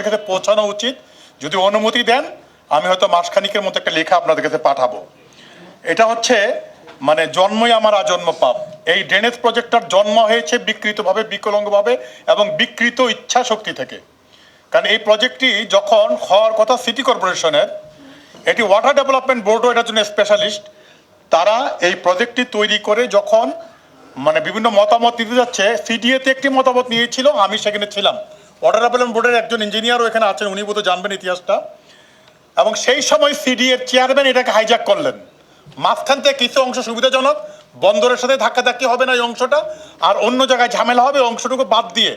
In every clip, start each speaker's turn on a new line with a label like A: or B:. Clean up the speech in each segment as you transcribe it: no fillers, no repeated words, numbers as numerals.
A: কাছে পৌঁছানো উচিত। যদি অনুমতি দেন আমি হয়তো মাসখানিকের মতো একটা লেখা আপনাদের কাছে পাঠাবো। এটা হচ্ছে মানে জন্মই আমার আজন্ম পাপ। এই ড্রেনেজ প্রজেক্টটার জন্ম হয়েছে বিকৃতভাবে, বিকলাঙ্গভাবে এবং বিকৃত ইচ্ছা শক্তি থেকে। কারণ এই প্রজেক্টটি যখন হওয়ার কথা সিটি কর্পোরেশনের, এটি ওয়াটার ডেভেলপমেন্ট বোর্ডও এটার জন্য স্পেশালিস্ট, তারা এই প্রজেক্টটি তৈরি করে যখন মানে বিভিন্ন মতামত দিতে যাচ্ছে, সিডিএতে একটি মতামত নিয়েছিল, আমি সেখানে ছিলাম। ওয়াটার ডেভেলপমেন্ট বোর্ডের একজন ইঞ্জিনিয়ারও এখানে আছেন, উনি বোধহয় জানবেন ইতিহাসটা। এবং সেই সময় সিডিএর চেয়ারম্যান এটাকে হাইজ্যাক করলেন। মাঝখান থেকে কিছু অংশ সুবিধাজনক, বন্দরের সাথে ধাক্কাধাক্কি হবে না এই অংশটা, আর অন্য জায়গায় ঝামেলা হবে, অংশটুকু বাদ দিয়ে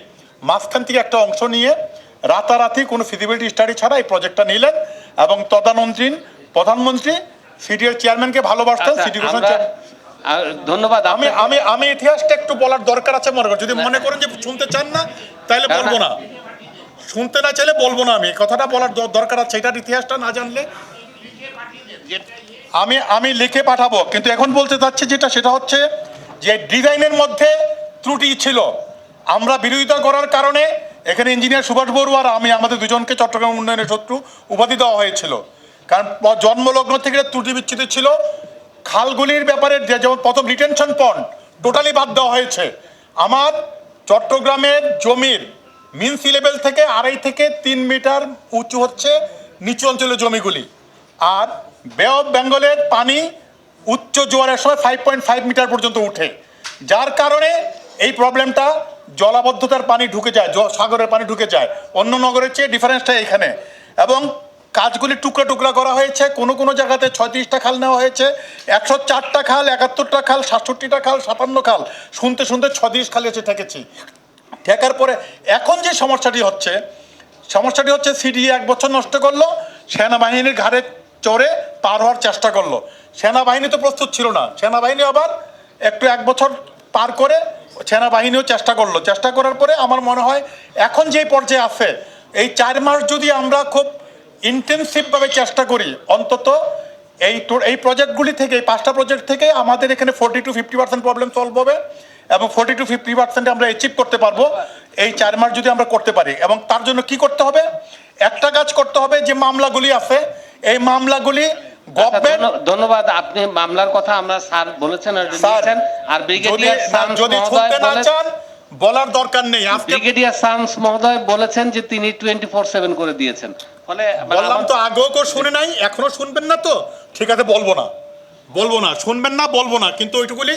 A: মাঝখান থেকে একটা অংশ নিয়ে রাতারাতি কোনো ফিজিবিলিটি স্টাডি ছাড়া এই প্রজেক্টটা নিলেন। এবং তদানীন্তন প্রধানমন্ত্রী সিডিএর চেয়ারম্যানকে ভালোবাসতেন। সিটি কর্পোরেশন
B: ধন্যবাদ।
A: আমি আমি আমি ইতিহাসটা একটু বলার দরকার আছে মনে করেন। যদি মনে করেন যে শুনতে চান না তাহলে বলবো না, শুনতে না চাইলে বলবো না। আমি কথাটা বলার দরকার আছে, এটার ইতিহাসটা না জানলে আমি লিখে পাঠাবো। কিন্তু এখন বলতে চাচ্ছি যেটা, সেটা হচ্ছে যে ডিজাইনের মধ্যে ত্রুটি ছিল। আমরা বিরোধিতা করার কারণে এখানে ইঞ্জিনিয়ার সুভাষ বড়ুয়া আর আমি, আমাদের দুজনকে চট্টগ্রাম উন্নয়নের শত্রু উপাধি দেওয়া হয়েছিল। কারণ জন্মলগ্ন থেকে ত্রুটি বিচ্ছুতি ছিল। খালগুলির ব্যাপারে যেমন প্রথম রিটেনশন পন্ড টোটালি বাদ দেওয়া হয়েছে। আমার চট্টগ্রামের জমির মিন সি লেভেল থেকে 2.5 থেকে 3 মিটার উঁচু হচ্ছে নিচু অঞ্চলের জমিগুলি। আর বে অফ বেঙ্গলের পানি উচ্চ জোয়ারের সময় 5.5 মিটার পর্যন্ত উঠে, যার কারণে এই প্রবলেমটা জলাবদ্ধতার পানি ঢুকে যায়, সাগরের পানি ঢুকে যায়। অন্য নগরের চেয়ে ডিফারেন্সটা এখানে। এবং কাজগুলি টুকরা টুকরা করা হয়েছে। কোনো কোনো জায়গাতে 36টা খাল নেওয়া হয়েছে, 104টা খাল, 71টা খাল, 67টা খাল, 57 খাল, শুনতে শুনতে 36 খালে এসে ঠেকেছি। ঠেকার পরে এখন যে সমস্যাটি হচ্ছে সিডিএ 1 বছর নষ্ট করলো, সেনাবাহিনীর ঘাড়ে চড়ে পার হওয়ার চেষ্টা করলো। সেনাবাহিনী তো প্রস্তুত ছিল না, সেনাবাহিনী আবার একটু 1 বছর পার করে সেনাবাহিনীও চেষ্টা করলো। চেষ্টা করার পরে আমার মনে হয় এখন যেই পর্যায়ে আছে, এই 4 মাস যদি আমরা খুব ইন্টেন্সিভভাবে চেষ্টা করি, অন্তত এই প্রজেক্টগুলি থেকে, এই 5টা প্রজেক্ট থেকে আমাদের এখানে 40 to 50% প্রবলেম সলভ হবে এবং 40 to 50% আমরা অ্যাচিভ করতে পারবো এই 4 মাস যদি আমরা করতে পারি। এবং তার জন্য কি করতে হবে? একটা কাজ করতে হবে, যে মামলাগুলি আছে এই মামলাগুলি গভর্নমেন্ট।
B: ধন্যবাদ। আপনি মামলার কথা আমরা স্যার বলেছেন আর ব্রিগেডিয়ার
A: যদি শুনতে না চান বলার দরকার নেই।
B: ব্রিগেডিয়ার সামস মহোদয় বলেছেন যে তিনি 24/7 করে দিয়েছেন। ফলে
A: বললাম তো, আগেও কেউ শুনে নাই, এখনো শুনবেন না। তো ঠিক আছে, বলবো না, শুনবেন না, বলবো না। কিন্তু ওইটুকুলি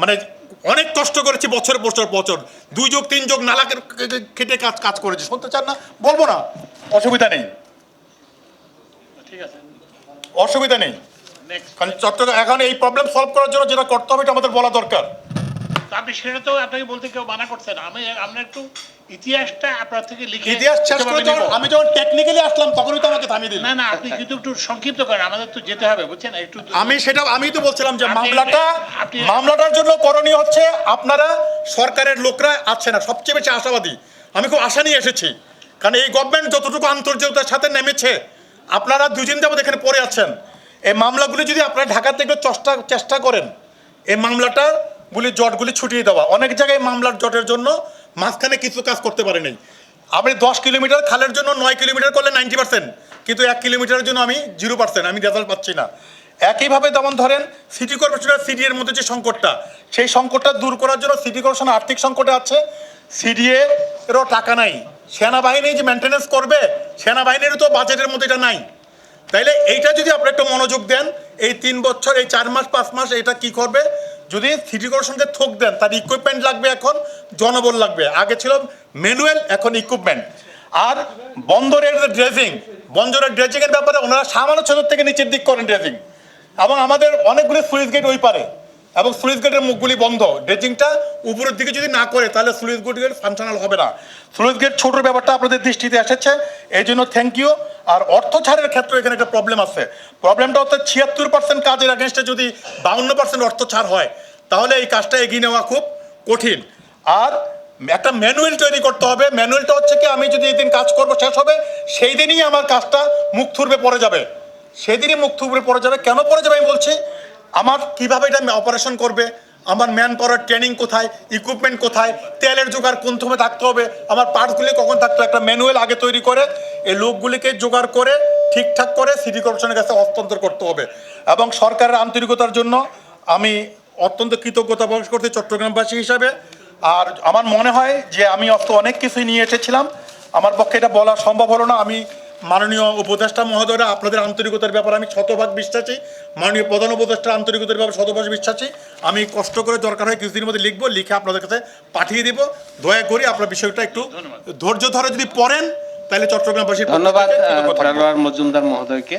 A: মানে অনেক কষ্ট করেছি, বছর 2 যোগ 3 যোগ নালা কেটে কাজ করেছি। শুনতে চান না, বলবো না, অসুবিধা নেই, ঠিক আছে, অসুবিধা নেই। কারণ চট্টগ্রাম এখন এই প্রবলেম সলভ করার জন্য যেটা করতে হবে এটা আমাদের বলা দরকার।
C: আপনি সেটা তো আপনাকে বলতে কেউ মানা করছে না। আমরা একটু ইতিহাসটা আপনার থেকে লিখে,
A: ইতিহাস শেষ করে আমি যখন টেকনিক্যালি আসলাম তখনই তো আমাকে থামিয়ে দিলেন।
C: না আপনি কিন্তু একটু সংক্ষিপ্ত করেন, আমাদের তো যেতে হবে, বুঝছেন। একটু
A: আমি তো বলছিলাম যে মামলাটার জন্য করণীয় হচ্ছে, আপনারা সরকারের লোকরা আছে না সবচেয়ে বেশি আশাবাদী। আমি খুব আশা নিয়ে এসেছি, কারণ এই গভর্নমেন্ট যতটুকু আন্তর্জাতিকতার সাথে নেমেছে, আপনারা 2 দিন যাবত এখানে পড়ে আছেন। এই মামলাগুলি যদি আপনারা ঢাকা থেকে চেষ্টা করেন, এই মামলাটা জটগুলি ছুটিয়ে দেওয়া। অনেক জায়গায় মামলার জটের জন্য মাঝখানে কিছু কাজ করতে পারে নাই। আপনি 10 কিলোমিটার খালের জন্য 9 কিলোমিটার করলে 90%, কিন্তু 1 কিলোমিটারের জন্য আমি 0%, আমি রেজাল্ট পাচ্ছি না। একইভাবে যেমন ধরেন সিটি কর্পোরেশন আর সিডিএর মধ্যে যে সংকটটা, সেই সংকটটা দূর করার জন্য সিটি কর্পোরেশন আর্থিক সংকটে আছে, সিডিএ এরও টাকা নাই। সেনাবাহিনী যে মেনটেন্যান্স করবে, সেনাবাহিনীরও তো বাজেটের মধ্যে এটা নাই। তাইলে এইটা যদি আপনি একটু মনোযোগ দেন, এই 3 বছর, এই 4 মাস 5 মাস এটা কি করবে, যদি সিটি কর্পোরেশনকে থোক দেন, তার ইকুইপমেন্ট লাগবে, এখন জনবল লাগবে। আগে ছিল ম্যানুয়াল, এখন ইকুইপমেন্ট। আর বন্দরের ড্রেজিংয়ের ব্যাপারে ওনারা সামান্য ছোটোর থেকে নিচের দিক করেন ড্রেজিং, এবং আমাদের অনেকগুলি সুইচ গেট ওই পারে, এবং সুইচ গেটের মুখগুলি বন্ধ। ড্রেজিংটা উপরের দিকে যদি না করে তাহলে সুইচ গেট ফাংশনাল হবে না। সুইচ গেট ছোটোর ব্যাপারটা আপনাদের দৃষ্টিতে এসেছে, এই জন্য থ্যাংক ইউ। আর অর্থ ছাড়ের ক্ষেত্রে এখানে একটা প্রবলেম আছে। প্রবলেমটা হচ্ছে 76% কাজের এগেনস্টে যদি 52% অর্থ ছাড় হয়, তাহলে এই কাজটা এগিয়ে নেওয়া খুব কঠিন। আর একটা ম্যানুয়াল তৈরি করতে হবে। ম্যানুয়ালটা হচ্ছে কি, আমি যদি একদিন কাজ করবো, শেষ হবে, সেই দিনই আমার কাজটা মুখ থুবড়ে পড়ে যাবে, সেদিনই মুখ থুবড়ে পড়ে যাবে। কেন পড়ে যাবে আমি বলছি, আমার কিভাবে এটা অপারেশন করবে, আমার ম্যান পাওয়ার ট্রেনিং কোথায়, ইকুইপমেন্ট কোথায়, তেলের জোগাড় কোন সময় থাকতে হবে, আমার পার্টসগুলি কখন থাকতে হবে, একটা ম্যানুয়াল আগে তৈরি করে এই লোকগুলিকে জোগাড় করে ঠিকঠাক করে সিটি কর্পোরেশনের কাছে হস্তান্তর করতে হবে। এবং সরকারের আন্তরিকতার জন্য আমি অত্যন্ত কৃতজ্ঞতা প্রকাশ করছি চট্টগ্রামবাসী হিসাবে। আর আমার মনে হয় যে আমি অনেক কিছুই নিয়ে এসেছিলাম, আমার পক্ষে এটা বলা সম্ভব হলো না। আমি মাননীয় উপদেষ্টা মহোদয়রা আপনাদের আন্তরিকতার ব্যাপারে আমি শতভাগ বিশ্বাসী, মাননীয় প্রধান উপদেষ্টার আন্তরিকতার ব্যাপারে শতভাগ বিশ্বাসী। আমি কষ্ট করে দরকার হয় কিছুদিনের মধ্যে লিখবো, লিখে আপনাদের কাছে পাঠিয়ে দিব। দয়া করে আপনার বিষয়টা একটু ধৈর্য ধরে যদি পড়েন তাহলে চট্টগ্রামবাসীর পক্ষ
B: ধন্যবাদ
A: থেকে কৃতজ্ঞ থাকবো।
B: দেলোয়ার মজুমদার মহোদয়কে।